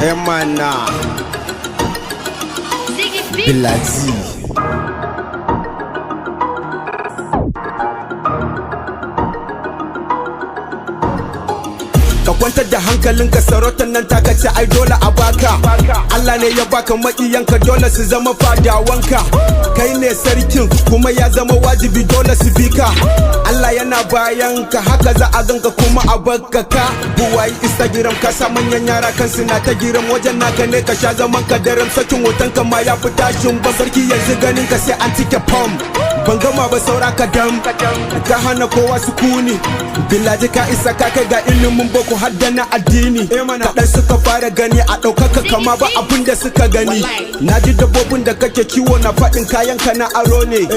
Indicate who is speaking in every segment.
Speaker 1: Emana Bilazi. Ka kwantar da hankalinka, sarautar nan ta kace ai dole a baka. Allah ne ya baka, maƙiyanka dole su zama fadawanka. Kai ne sarkin kuma ya zama wajibi dole su bi ka. Allah yana bayan ka, haka za a ganka kuma a bakka ka. Buwayi Instagram ka sa manyan yara kansu na ta giram, wajen naka ne ka sha zaman ka daram. Sakin hoton ka ma ya fi tashin ba, sarki yanzu ganin ka sai an tike pom. Ban gama ba saura ka dam, ka hana kowa sukuni. Bilaji ka isa ka kai ga ilimin boko har da na addini. Kaɗan suka fara gani a ɗaukaka kama ba abin da suka gani. Na ji dabbobin da kake kiwo na faɗin kayan ka na aro ne.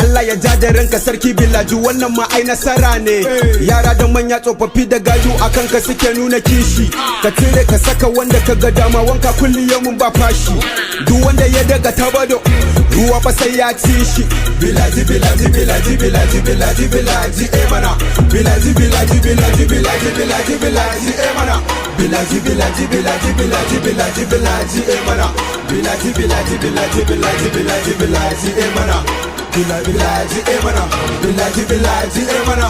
Speaker 1: Allah ya ja da ranka sarki Bilaji, wannan ma ai nasara ne. Yara da manya tsofaffi da gayu akan ka suke nuna kishi. Ka cire ka saka wanda ka ga dama, wanka kulliyomin ba fashi. Duk wanda ya daga tabado ruwa fa sai ya ci shi. Bilaji Bilaji Bilaji Bilaji Bilaji Bilaji mana. Bilaji Bilaji Bilaji Bilaji Bilaji Bilaji mana. Bilaji Bilaji Bilaji Bilaji Bilaji Bilaji mana. Bilaji Bilaji Bilaji Bilaji Bilaji Bilaji mana. Bilaji Bilaji mana. Bilaji Bilaji mana.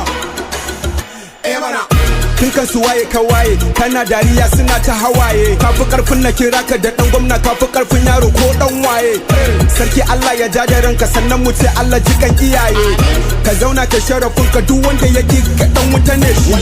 Speaker 1: Mana. Kin kan su waye ka waye, kana dariya suna ta hawaye. Kafi karfin na kira ka da dan gwamna, kafi karfin yaro ko dan waye. Sarki Allah ya ja da ranka, sannan mu ce Allah jikan iyaye. Ka zauna ka sharafin ka, duk wanda ya ki ka dan wuta ne shi.